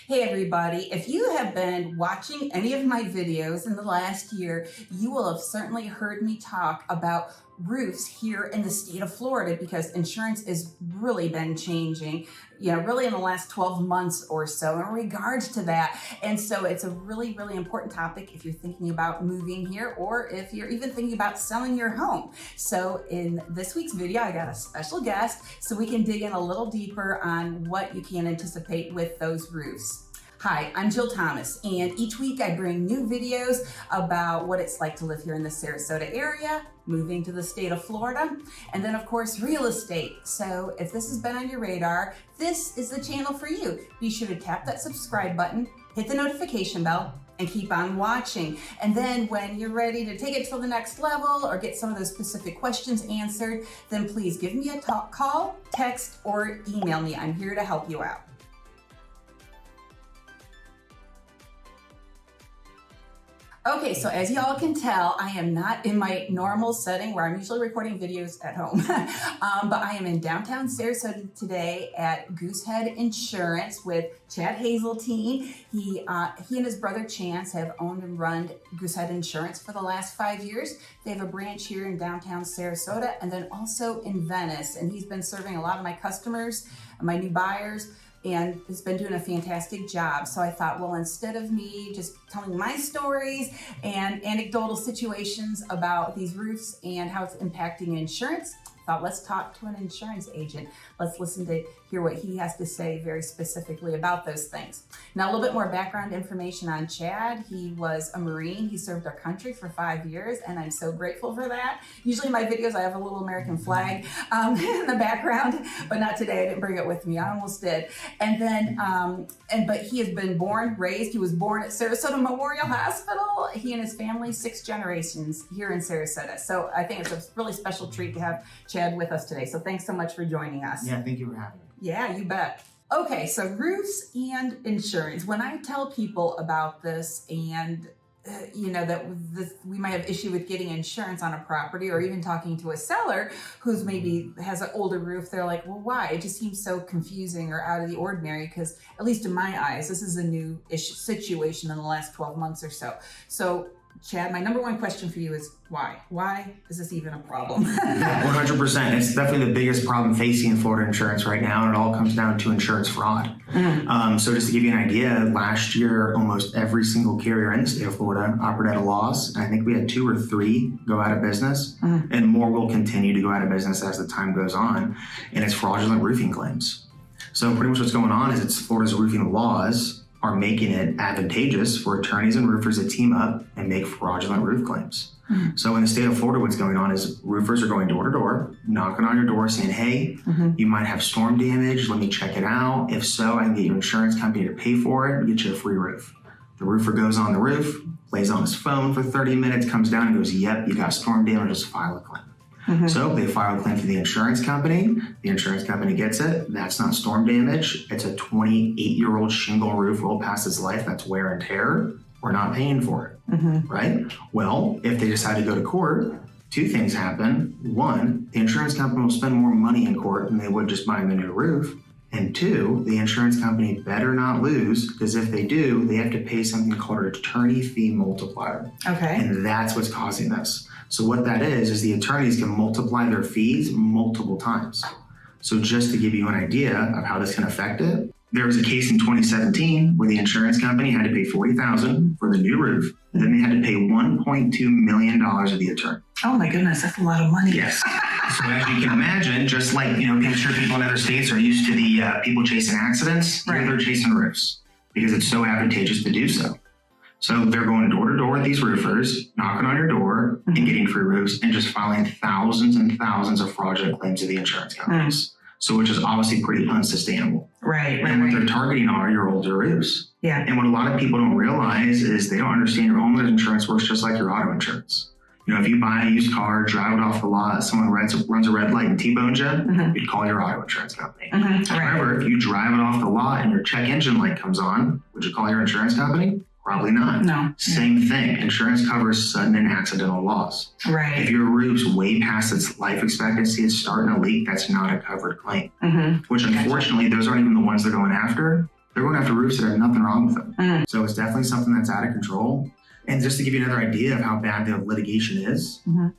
Hey everybody, if you have been watching any of my videos in the last year, you will have certainly heard me talk about roofs here in the state of Florida because insurance has really been changing, really in the last 12 months or so in regards to that. And so it's a really, really important topic if you're thinking about moving here or if you're even thinking about selling your home. So in this week's video, I got a special guest so we can dig in a little deeper on what you can anticipate with those roofs. Hi, I'm Jill Thomas, and each week I bring new videos about what it's like to live here in the Sarasota area, moving to the state of Florida, and then of course real estate. So if this has been on your radar, this is the channel for you. Be sure to tap that subscribe button, hit the notification bell, and keep on watching. And then when you're ready to take it to the next level or get some of those specific questions answered, then please give me a call, text, or email me. I'm here to help you out. Okay, so as y'all can tell, I am not in my normal setting where I'm usually recording videos at home, but I am in downtown Sarasota today at Goosehead Insurance with Chad Hazeltine. He and his brother Chance have owned and run Goosehead Insurance for the last 5 years. They have a branch here in downtown Sarasota and then also in Venice, and he's been serving a lot of my customers, my new buyers, and has been doing a fantastic job. So I thought, well, instead of me just telling my stories and anecdotal situations about these roofs and how it's impacting insurance, I thought let's talk to an insurance agent. Let's listen to hear what he has to say very specifically about those things. Now, a little bit more background information on Chad. He was a Marine. He served our country for 5 years, and I'm so grateful for that. Usually in my videos, I have a little American flag in the background, but not today. I didn't bring it with me. I almost did. And then, but he has been raised. He was born at Sarasota Memorial Hospital. He and his family, 6 generations here in Sarasota. So I think it's a really special treat to have Chad with us today. So thanks so much for joining us. Yeah, thank you for having me. Yeah, you bet. Okay, so roofs and insurance. When I tell people about this and that we might have issue with getting insurance on a property or even talking to a seller who's maybe has an older roof, they're like, well, why? It just seems so confusing or out of the ordinary because at least in my eyes, this is a new situation in the last 12 months or so. So Chad, my number one question for you is why? Why is this even a problem? 100%. It's definitely the biggest problem facing Florida insurance right now, and it all comes down to insurance fraud. So just to give you an idea, last year, almost every single carrier in the state of Florida operated at a loss. And I think we had 2 or 3 go out of business, and more will continue to go out of business as the time goes on. And it's fraudulent roofing claims. So pretty much what's going on is it's Florida's roofing laws are making it advantageous for attorneys and roofers to team up and make fraudulent roof claims. So in the state of Florida, what's going on is roofers are going door to door, knocking on your door saying, hey, you might have storm damage. Let me check it out. If so, I can get your insurance company to pay for it and get you a free roof. The roofer goes on the roof, lays on his phone for 30 minutes, comes down and goes, yep, you got storm damage, just file a claim. So they file a claim to the insurance company. The insurance company gets it. That's not storm damage. It's a 28-year-old shingle roof rolled past its life. That's wear and tear. We're not paying for it, right? Well, if they decide to go to court, 2 things happen. 1, the insurance company will spend more money in court than they would just buying the new roof. And 2, the insurance company better not lose, because if they do, they have to pay something called an attorney fee multiplier. Okay. And that's what's causing this. So what that is the attorneys can multiply their fees multiple times. So just to give you an idea of how this can affect it, there was a case in 2017 where the insurance company had to pay $40,000 for the new roof, and then they had to pay $1.2 million of the attorney. Oh my goodness, that's a lot of money. Yes. So as you can imagine, just like, I'm sure people in other states are used to the people chasing accidents, right. They're chasing roofs because it's so advantageous to do so. So they're going door to door with these roofers, knocking on your door and getting free roofs and just filing thousands and thousands of fraudulent claims to the insurance companies. So which is obviously pretty unsustainable. Right. And what they're targeting are your older roofs. Yeah. And what a lot of people don't realize is they don't understand your homeowner's insurance works just like your auto insurance. If you buy a used car, drive it off the lot, someone runs a red light and T-bones you, you'd call your auto insurance company. However, if you drive it off the lot and your check engine light comes on, would you call your insurance company? Probably not. No. Same thing. Insurance covers sudden and accidental loss. Right. If your roof's way past its life expectancy, it's starting to leak, that's not a covered claim. Which unfortunately, those aren't even the ones they're going after. they're going after roofs that have nothing wrong with them. So it's definitely something that's out of control. And just to give you another idea of how bad the litigation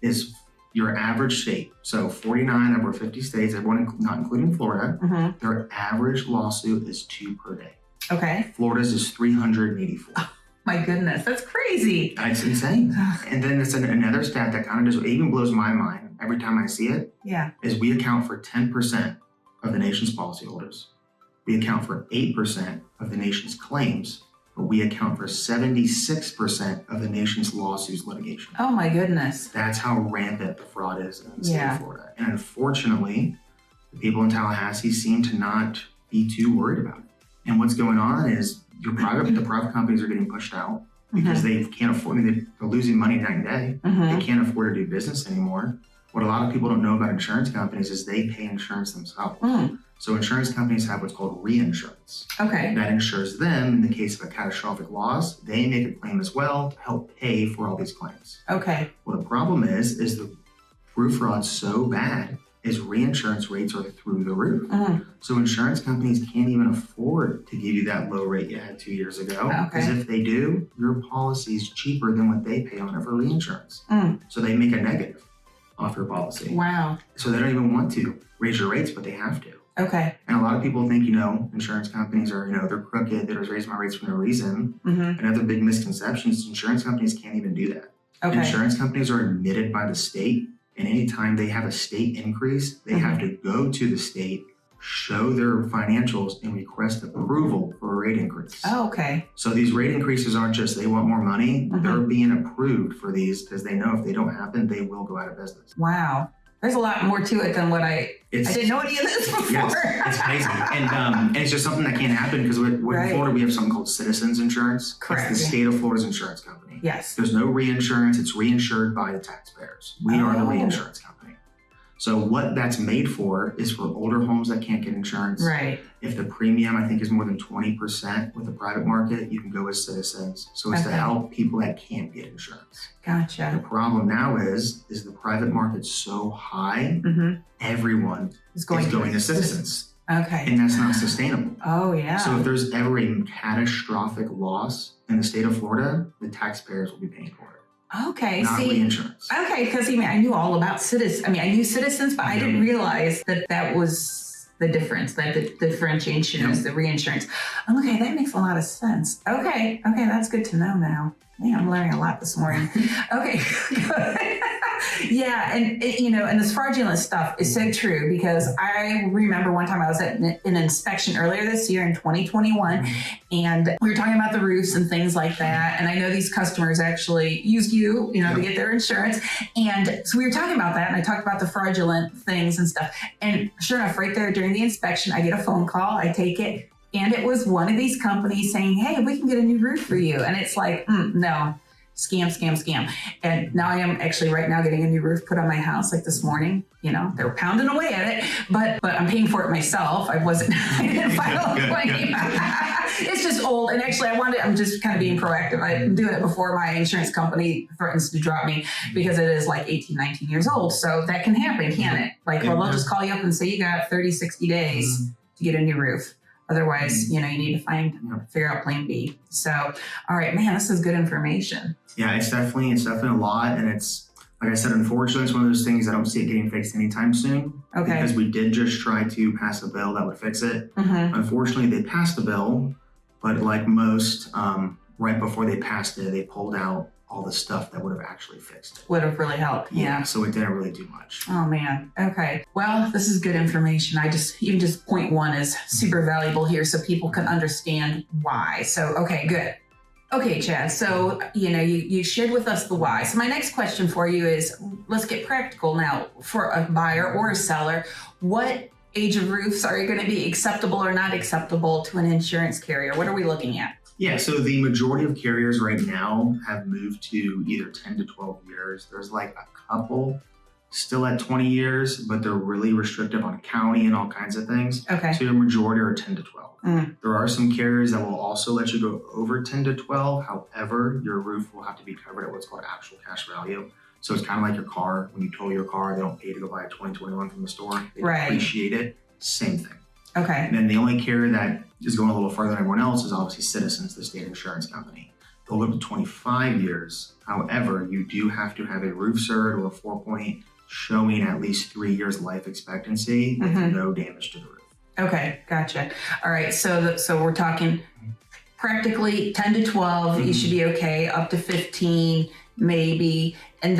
is your average state. So 49 over 50 states, everyone not including Florida, their average lawsuit is 2 per day. Okay. Florida's is 384. Oh, my goodness, that's crazy. That's insane. And then it's another stat that kind of just even blows my mind every time I see it. Yeah. Is we account for 10% of the nation's policyholders. We account for 8% of the nation's claims, but we account for 76% of the nation's lawsuits litigation. Oh my goodness. That's how rampant the fraud is in the state of Florida. And unfortunately, the people in Tallahassee seem to not be too worried about it. And what's going on is the private companies are getting pushed out because they can't afford, they're losing money night and day. They can't afford to do business anymore. What a lot of people don't know about insurance companies is they pay insurance themselves. So insurance companies have what's called reinsurance. Okay. That insures them in the case of a catastrophic loss. They make a claim as well to help pay for all these claims. Okay. Well, the problem is the roof fraud's so bad is reinsurance rates are through the roof. So insurance companies can't even afford to give you that low rate you had 2 years ago. Because if they do, your policy's cheaper than what they pay on it for reinsurance. So they make a negative off your policy. Wow. So they don't even want to raise your rates, but they have to. Okay. And a lot of people think, insurance companies are, they're crooked. They're just raising my rates for no reason. Another big misconception is insurance companies can't even do that. Okay. Insurance companies are admitted by the state. And anytime they have a state increase, they have to go to the state, show their financials, and request approval for a rate increase. Oh, okay. So these rate increases aren't just they want more money. They're being approved for these because they know if they don't happen, they will go out of business. Wow. There's a lot more to it than what I didn't know any of this before. Yes, it's crazy. And it's just something that can't happen because in Florida, we have something called Citizens Insurance. Correct. It's the state of Florida's insurance company. Yes. There's no reinsurance. It's reinsured by the taxpayers. We are the reinsurance company. So what that's made for is for older homes that can't get insurance. Right. If the premium, I think, is more than 20% with the private market, you can go with Citizens. So it's to help people that can't get insurance. Gotcha. The problem now is the private market's so high, everyone is going to Citizens. Okay. And that's not sustainable. Oh, yeah. So if there's ever a catastrophic loss in the state of Florida, the taxpayers will be paying for it. Okay. Not reinsurance. Okay, because I knew all about Citizens. I knew Citizens, but I didn't realize that was the difference, that the differentiation is the reinsurance. Okay, that makes a lot of sense. Okay, that's good to know now. Man, I'm learning a lot this morning. Okay, good. Yeah, and and this fraudulent stuff is so true because I remember one time I was at an inspection earlier this year in 2021, and we were talking about the roofs and things like that. And I know these customers actually use you, to get their insurance. And so we were talking about that, and I talked about the fraudulent things and stuff. And sure enough, right there during the inspection, I get a phone call. I take it. And it was one of these companies saying, hey, we can get a new roof for you. And it's like, no, scam. And now I am actually right now getting a new roof put on my house like this morning. They're pounding away at it, but I'm paying for it myself. I didn't file a claim. It's just old. And actually I'm just kind of being proactive. I'm doing it before my insurance company threatens to drop me because it is like 18, 19 years old. So that can happen, can't it? They'll just call you up and say you got 30, 60 days to get a new roof. Otherwise, you need to figure out plan B. So, all right, man, this is good information. Yeah, it's definitely a lot. And it's, like I said, unfortunately, it's one of those things I don't see it getting fixed anytime soon. Okay. Because we did just try to pass a bill that would fix it. Unfortunately, they passed the bill, but like most, right before they passed it, they pulled out all the stuff that would have actually fixed it. Would have really helped. Yeah. So it didn't really do much. Oh man. Okay. Well, this is good information. Even just point one is super valuable here so people can understand why. So, okay, good. Okay, Chad. So, you shared with us the why. So my next question for you is, let's get practical now. For a buyer or a seller, what age of roofs are going to be acceptable or not acceptable to an insurance carrier? What are we looking at? Yeah, so the majority of carriers right now have moved to either 10 to 12 years. There's like a couple still at 20 years, but they're really restrictive on county and all kinds of things. Okay. So the majority are 10 to 12. There are some carriers that will also let you go over 10 to 12. However, your roof will have to be covered at what's called actual cash value. So it's kind of like your car. When you tow your car, they don't pay to go buy a 2021 from the store. They appreciate it. Same thing. Okay. And then the only carrier that is going a little further than everyone else is obviously Citizens, the state insurance company. They'll go up to 25 years. However, you do have to have a roof cert or a 4-point showing at least 3 years life expectancy with no damage to the roof. Okay, gotcha. All right, so we're talking practically 10 to 12, you should be okay, up to 15 maybe. And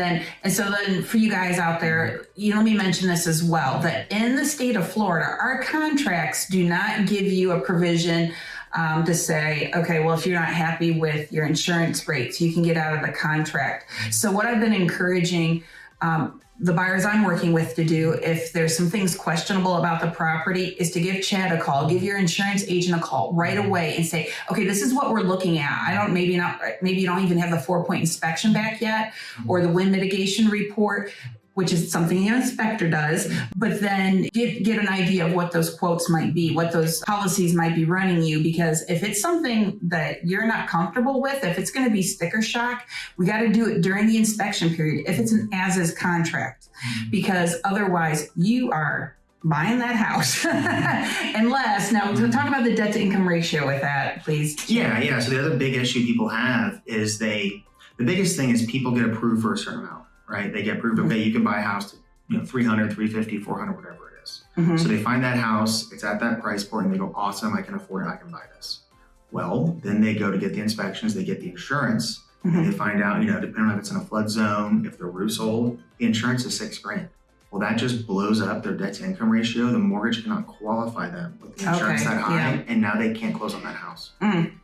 so then for you guys out there, let me mention this as well, that in the state of Florida, our contracts do not give you a provision to say, okay, well, if you're not happy with your insurance rates, you can get out of the contract. So what I've been encouraging the buyers I'm working with to do, if there's some things questionable about the property, is to give Chad a call, give your insurance agent a call right away and say, okay, this is what we're looking at. Maybe you don't even have the 4-point inspection back yet, or the wind mitigation report, which is something the inspector does, but then get an idea of what those quotes might be, what those policies might be running you. Because if it's something that you're not comfortable with, if it's going to be sticker shock, we got to do it during the inspection period if it's an as-is contract, because otherwise you are buying that house. Unless, now talk about the debt to income ratio with that, please. Yeah. So the other big issue people have is the biggest thing is people get approved for a certain amount. Right? They get approved, okay, you can buy a house to, $300, $350, $400, whatever it is. So they find that house, it's at that price point, and they go, awesome, I can afford it, I can buy this. Well, then they go to get the inspections, they get the insurance, and they find out, depending on if it's in a flood zone, if the roof's old, the insurance is $6,000. Well, that just blows up their debt to income ratio. The mortgage cannot qualify them with the insurance that high, and now they can't close on that house.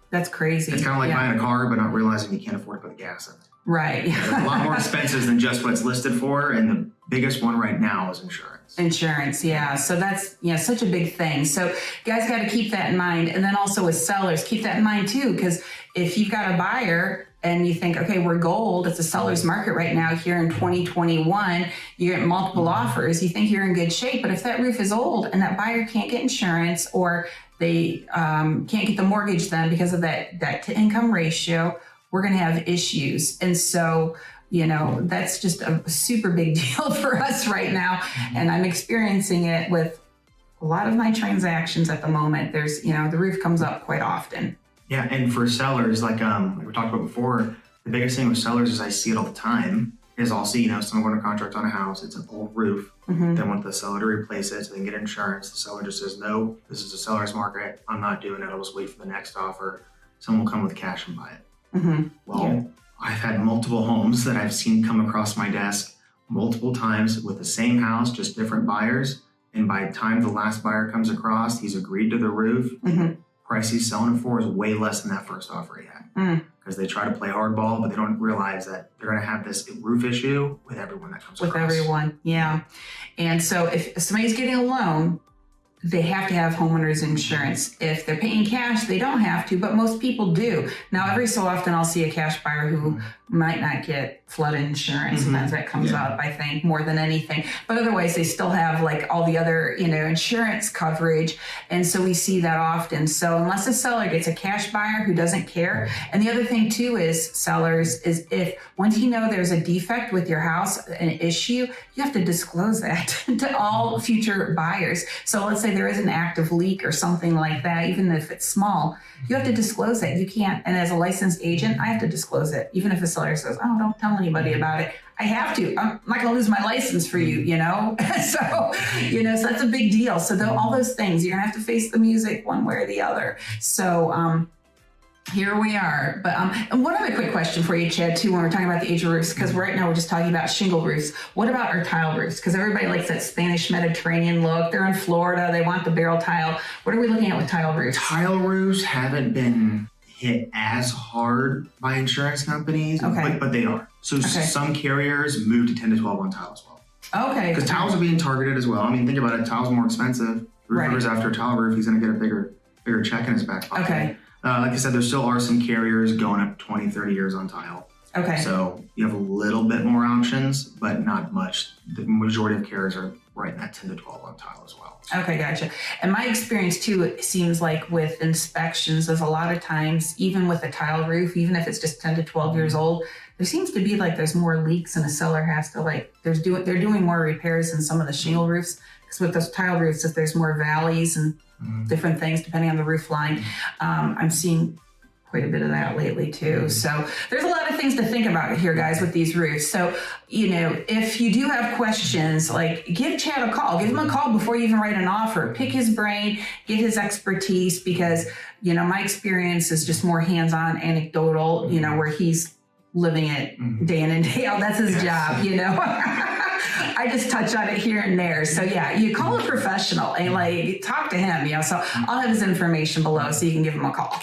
That's crazy. It's kind of like buying a car, but not realizing you can't afford to put the gas in it. Right. It's a lot more expensive than just what it's listed for, and the biggest one right now is insurance. Insurance, yeah. So that's such a big thing. So you guys got to keep that in mind. And then also with sellers, keep that in mind too, because if you've got a buyer and you think, okay, we're gold, it's a seller's market right now here in 2021, you get multiple offers, you think you're in good shape. But if that roof is old and that buyer can't get insurance, or they can't get the mortgage then because of that debt to income ratio, we're going to have issues. And so, that's just a super big deal for us right now. And I'm experiencing it with a lot of my transactions at the moment. There's, the roof comes up quite often. Yeah. And for sellers, like we talked about before, the biggest thing with sellers is I see it all the time is I'll see, someone going to contract on a house. It's an old roof. They want the seller to replace it so they can get insurance. The seller just says, no, this is a seller's market. I'm not doing it. I'll just wait for the next offer. Someone will come with cash and buy it. Well, I've had multiple homes that I've seen come across my desk multiple times with the same house, just different buyers. And by the time the last buyer comes across, he's agreed to the roof. Price he's selling it for is way less than that first offer he had. Because they try to play hardball, but they don't realize that they're going to have this roof issue with everyone that comes across. With everyone, yeah. And so if somebody's getting a loan, they have to have homeowners insurance. If they're paying cash, they don't have to, but most people do. Now, every so often I'll see a cash buyer who might not get flood insurance, and that comes up, I think, more than anything. But otherwise, they still have like all the other, insurance coverage. And so we see that often. So unless a seller gets a cash buyer who doesn't care. And the other thing too is sellers is if once there's a defect with your house, an issue, you have to disclose that to all future buyers. So let's say there is an active leak or something like that, even if it's small, you have to disclose it. You can't, and as a licensed agent, I have to disclose it. Even if the seller says, oh, don't tell anybody about it, I have to. I'm not going to lose my license for you, So, so that's a big deal. So all those things, you're going to have to face the music one way or the other. So, here we are. But and one other quick question for you, Chad, too, when we're talking about the age of roofs, because right now we're just talking about shingle roofs. What about our tile roofs? Because everybody likes that Spanish Mediterranean look. They're in Florida. They want the barrel tile. What are we looking at with tile roofs? Tile roofs haven't been hit as hard by insurance companies, but they are. So some carriers move to 10 to 12 on tile as well. Okay. Because tiles are being targeted as well. I mean, think about it. Tile's more expensive. Roofers after a tile roof, he's going to get a bigger check in his back pocket. Okay. Like I said, there still are some carriers going up 20, 30 years on tile. Okay. So you have a little bit more options, but not much. The majority of carriers are right in that 10 to 12 on tile as well. Okay, gotcha. And my experience too, it seems like with inspections is a lot of times, even with a tile roof, even if it's just 10 to 12 years old, there seems to be like there's more leaks and a seller has to they're doing more repairs than some of the shingle roofs. Because with those tile roofs, if there's more valleys and different things depending on the roof line. I'm seeing quite a bit of that lately too. So there's a lot of things to think about here, guys, with these roofs. So, if you do have questions, like give Chad a call. Give him a call before you even write an offer. Pick his brain, get his expertise, because, my experience is just more hands-on, anecdotal, where he's living it day in and day out. That's his job, I just touch on it here and there. So yeah, you call a professional and talk to him, so I'll have his information below so you can give him a call.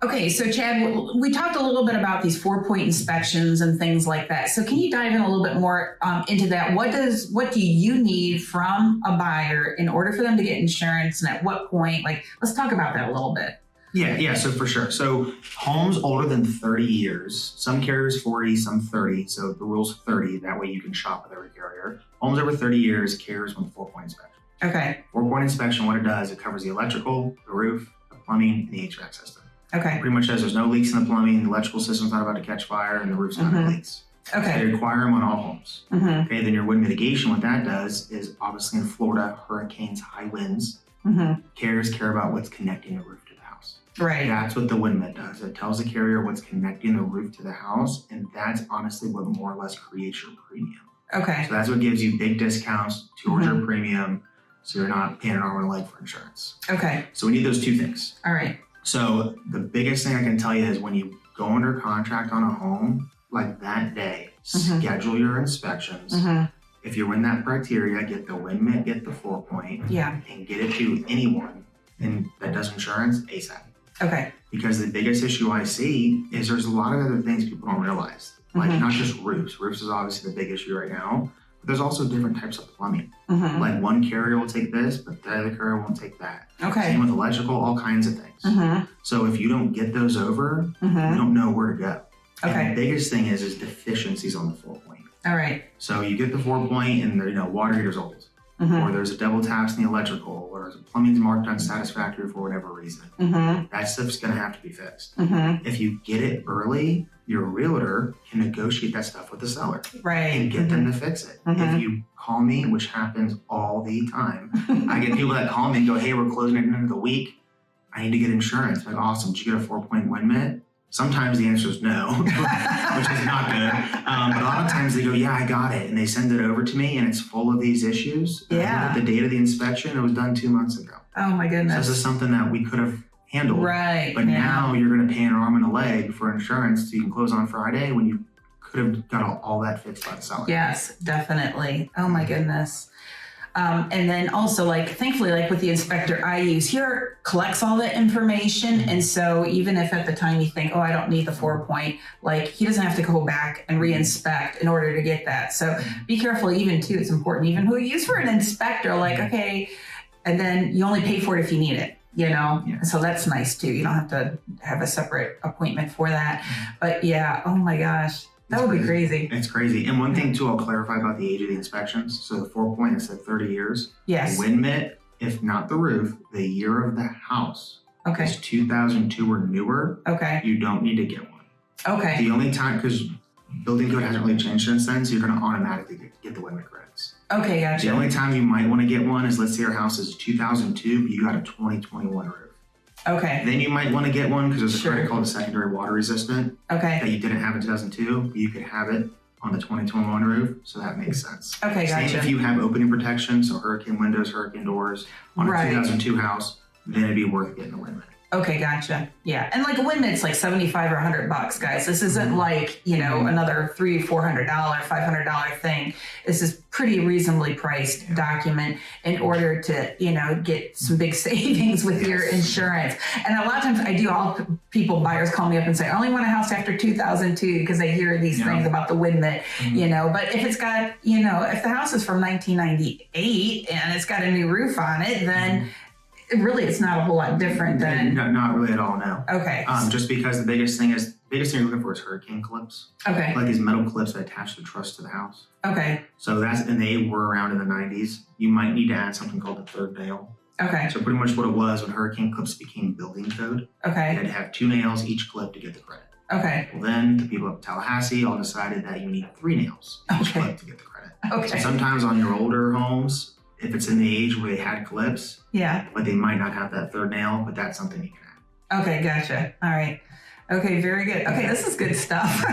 Okay, so Chad, we talked a little bit about these 4-point inspections and things like that. So can you dive in a little bit more into that? What do you need from a buyer in order for them to get insurance, and at what point? Let's talk about that a little bit. Yeah, so for sure. So homes older than 30 years, some carriers 40, some 30. So the rule's 30. That way you can shop with every carrier. Homes over 30 years, carriers want the 4-point inspection. Okay. 4-point inspection, what it does, it covers the electrical, the roof, the plumbing, and the HVAC system. Okay. Pretty much says there's no leaks in the plumbing, the electrical system's not about to catch fire, and the roof's not going to leaks. Okay. They require them on all homes. Okay, then your wind mitigation, what that does is obviously in Florida, hurricanes, high winds, carriers care about what's connecting the roof to the house. Right. That's what the wind mit does. It tells the carrier what's connecting the roof to the house, and that's honestly what more or less creates your premium. Okay. So that's what gives you big discounts towards your premium, so you're not paying an arm and a leg for insurance. Okay. So we need those two things. All right. So the biggest thing I can tell you is when you go under contract on a home, that day, schedule your inspections. If you're in that criteria, get the wind mit, get the 4-point, and get it to anyone that does insurance ASAP. Okay. Because the biggest issue I see is there's a lot of other things people don't realize, not just roofs. Roofs is obviously the big issue right now. But there's also different types of plumbing. One carrier will take this, but the other carrier won't take that. Okay. Same with electrical, all kinds of things. So if you don't get those over, you don't know where to go. Okay. And the biggest thing is deficiencies on the 4-point. All right. So you get the 4-point and water heater's old. Or there's a double taps in the electrical, or plumbing's marked unsatisfactory for whatever reason. That stuff's gonna have to be fixed. If you get it early, your realtor can negotiate that stuff with the seller. Right. And get them to fix it. If you call me, which happens all the time, I get people that call me and go, hey, we're closing at the end of the week. I need to get insurance. I'm like, awesome, did you get a 4-point wind mit? Sometimes the answer is no, which is not good. But a lot of times they go, yeah, I got it. And they send it over to me and it's full of these issues. Yeah. The date of the inspection, it was done 2 months ago. Oh my goodness. So this is something that we could have handled. Right. But now you're going to pay an arm and a leg for insurance so you can close on Friday when you could have got all that fixed by the seller. Yes, definitely. Oh my goodness. And then also thankfully, with the inspector I use here collects all that information. And so even if at the time you think, oh, I don't need the 4-point, he doesn't have to go back and re-inspect in order to get that. So be careful even too. It's important even who you use for an inspector, okay. And then you only pay for it if you need it, So that's nice too. You don't have to have a separate appointment for that. But yeah, oh my gosh. That would be crazy. It's crazy. And one thing too, I'll clarify about the age of the inspections. So the 4-point, I said 30 years. Yes. The wind mit, if not the roof, the year of the house. Okay. Is 2002 or newer. Okay. You don't need to get one. Okay. The only time, because building code hasn't really changed since then, so you're going to automatically get the wind mit credits. Okay, gotcha. The only time you might want to get one is, let's say your house is 2002, but you got a 2021 roof. Okay. Then you might want to get one because there's a credit called a secondary water resistant. Okay. That you didn't have in 2002, but you could have it on the 2021 roof, so that makes sense. Okay, gotcha. Same if you have opening protection, so hurricane windows, hurricane doors on a 2002 house, then it'd be worth getting the wind mit. Okay, gotcha. Yeah. And a wind mit's $75 or $100, guys. This isn't another $300, $400, $500 thing. This is pretty reasonably priced document in order to, get some big savings with your insurance. And a lot of times buyers call me up and say, I only want a house after 2002 because they hear these things about the wind mit, but if it's got, if the house is from 1998 and it's got a new roof on it, then it's not a whole lot different than... Not really at all, no. Okay. Just because the biggest thing you're looking for is hurricane clips. Okay. These metal clips that attach the truss to the house. Okay. So and they were around in the 90s. You might need to add something called the third nail. Okay. So pretty much what it was when hurricane clips became building code. Okay. You had to have 2 nails each clip to get the credit. Okay. Well, then the people of Tallahassee all decided that you need 3 nails each clip to get the credit. Okay. So sometimes on your older homes, if it's in the age where they had clips, but they might not have that third nail, but that's something you can add. Okay, gotcha. All right. Okay, very good. Okay, this is good stuff.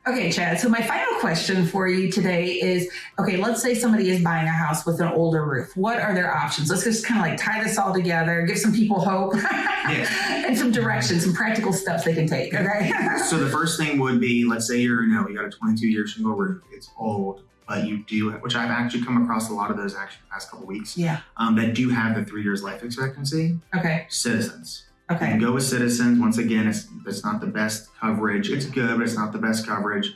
Okay, Chad, so my final question for you today is, okay, let's say somebody is buying a house with an older roof. What are their options? Let's just kind of like tie this all together, give some people hope and some direction, some practical steps they can take, okay? So the first thing would be, let's say you got a 22-year shingle roof, it's old, but you do, which I've actually come across a lot of those actually the past couple of weeks, that do have the 3 years life expectancy. Okay. Citizens. Okay. You can go with Citizens. Once again, it's not the best coverage. It's good, but it's not the best coverage.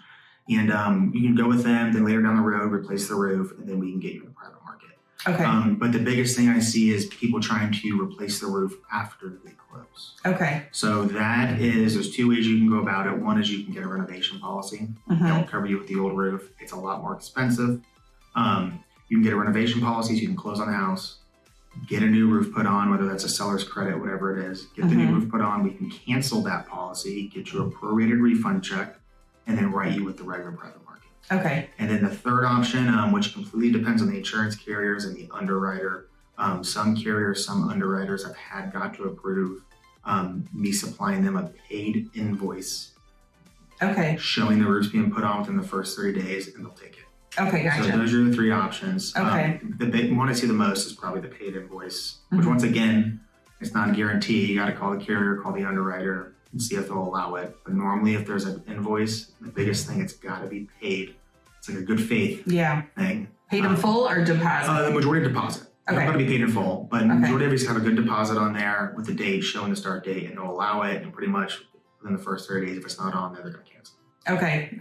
And you can go with them, then later down the road, replace the roof, and then we can get you in the private market. Okay. But the biggest thing I see is people trying to replace the roof after they close. Okay. So there's 2 ways you can go about it. One is you can get a renovation policy. They'll cover you with the old roof. It's a lot more expensive. You can get a renovation policy so you can close on the house. Get a new roof put on, whether that's a seller's credit, whatever it is. Get the new roof put on. We can cancel that policy, get you a prorated refund check, and then write you with the regular private market. Okay. And then the third option, which completely depends on the insurance carriers and the underwriter. Some carriers, some underwriters have got to approve me supplying them a paid invoice. Okay. Showing the roof's being put on within the first 30 days, and they'll take it. Okay, gotcha. So those are the 3 options. Okay. The big one I see the most is probably the paid invoice, which once again, it's not a guarantee. You got to call the carrier, call the underwriter, and see if they'll allow it. But normally, if there's an invoice, the biggest thing, it's got to be paid. It's like a good faith thing. Paid in full or deposit? The majority of deposit. Okay. It's got to be paid in full, but the majority of these have a good deposit on there with the date showing the start date, and they'll allow it. And pretty much within the first 30 days, if it's not on there, they're going to cancel. Okay.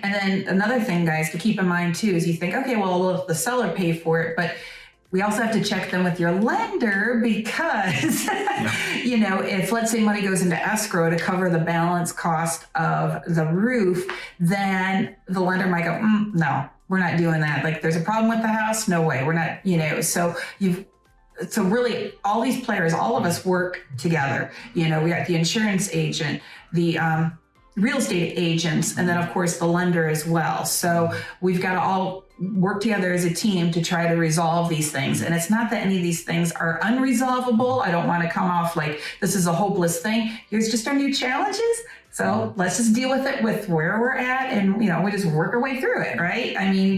And then another thing, guys, to keep in mind too, is you think, okay, well, the seller pay for it, but we also have to check them with your lender because, if let's say money goes into escrow to cover the balance cost of the roof, then the lender might go, no, we're not doing that. Like there's a problem with the house. No way. We're not, so really all these players, all of us work together. We got the insurance agent, the, real estate agents, and then of course the lender as well. So we've got to all work together as a team to try to resolve these things. And it's not that any of these things are unresolvable. I don't want to come off like this is a hopeless thing. Here's just our new challenges. So let's just deal with it with where we're at, and we just work our way through it, right? I mean,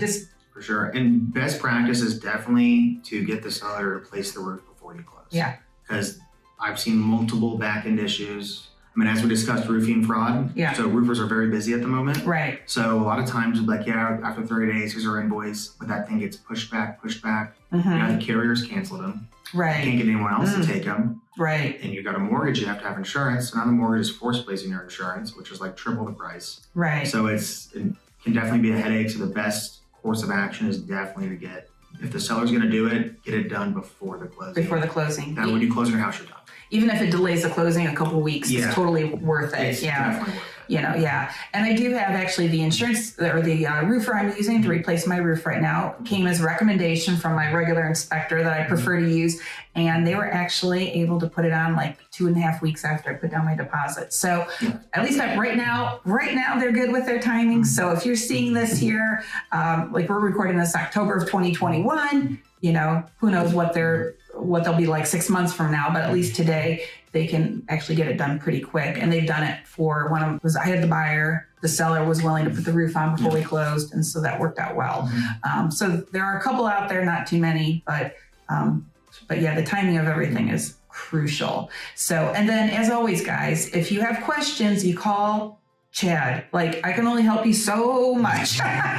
for sure. And best practice is definitely to get the seller to replace the roof before you close. Yeah. Because I've seen multiple back end issues. I mean, as we discussed, roofing fraud. Yeah. So roofers are very busy at the moment. Right. So a lot of times, after 30 days, here's our invoice, but that thing gets pushed back. The carriers canceled them. Right. You can't get anyone else to take them. Right. And you got a mortgage, you have to have insurance. So now the mortgage is forced placing your insurance, which is like triple the price. Right. So it can definitely be a headache. So the best course of action is definitely to if the seller's going to do it, get it done before the closing. Now, when you close your house, you're done. Even if it delays the closing a couple of weeks, it's totally worth it. It's definitely worth it. And I do have actually the insurance or the roofer I'm using to replace my roof right now came as a recommendation from my regular inspector that I prefer to use. And they were actually able to put it on like 2.5 weeks after I put down my deposit. So at least right now they're good with their timing. So if you're seeing this here, like we're recording this October of 2021, who knows what they'll be like 6 months from now, but at least today they can actually get it done pretty quick. And they've done it for I had the buyer, the seller was willing to put the roof on before we closed. And so that worked out well. So there are a couple out there, not too many, but the timing of everything is crucial. So, and then as always, guys, if you have questions, you call Chad. Like I can only help you so much. My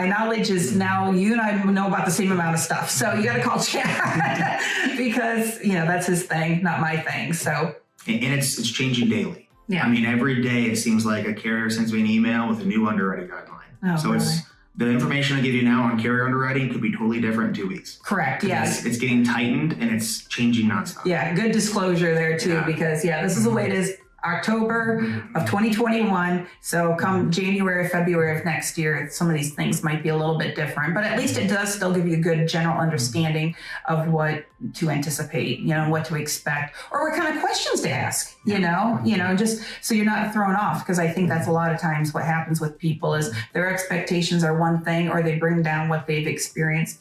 knowledge is now you and I know about the same amount of stuff. So you got to call Chad because, that's his thing, not my thing. So, and it's changing daily. Yeah. I mean, every day it seems like a carrier sends me an email with a new underwriting guideline. Oh, so really? It's the information I give you now on carrier underwriting could be totally different in 2 weeks. Correct. Yes. It's getting tightened and it's changing nonstop. Yeah. Good disclosure there too, because this is the way it is. October of 2021. So come January, February of next year, some of these things might be a little bit different, but at least it does still give you a good general understanding of what to anticipate, what to expect, or what kind of questions to ask, just so you're not thrown off. Because I think that's a lot of times what happens with people is their expectations are one thing, or they bring down what they've experienced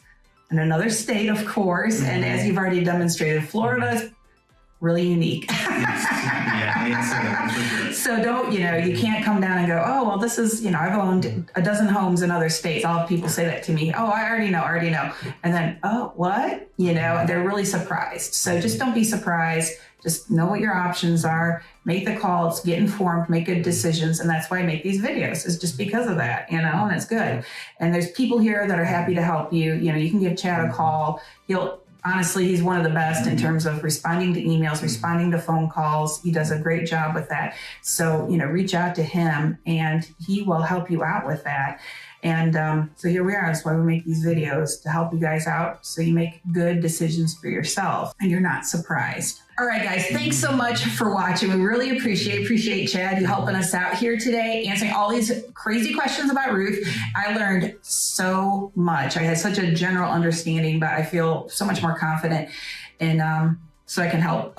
in another state, of course. And as you've already demonstrated, Florida is really unique. So don't, you can't come down and go, oh, well, this is, I've owned a dozen homes in other states. All people say that to me. Oh, I already know. And then, oh, what? They're really surprised. So just don't be surprised. Just know what your options are, make the calls, get informed, make good decisions. And that's why I make these videos, is just because of that, and it's good. And there's people here that are happy to help you. You can give Chad a call. Honestly, he's one of the best in terms of responding to emails, responding to phone calls. He does a great job with that. So, reach out to him and he will help you out with that. And so here we are. That's why we make these videos, to help you guys out so you make good decisions for yourself and you're not surprised. All right, guys, thanks so much for watching. We really appreciate Chad, you helping us out here today, answering all these crazy questions about roof. I learned so much. I had such a general understanding, but I feel so much more confident in so I can help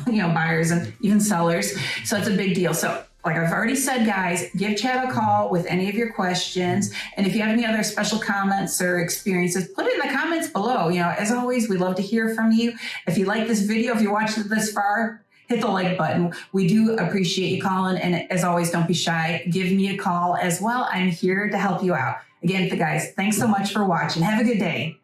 buyers and even sellers. So it's a big deal. So like I've already said, guys, give Chad a call with any of your questions. And if you have any other special comments or experiences, put it in the comments below. As always, we love to hear from you. If you like this video, if you watched it this far, hit the like button. We do appreciate you calling. And as always, don't be shy. Give me a call as well. I'm here to help you out. Again, guys, thanks so much for watching. Have a good day.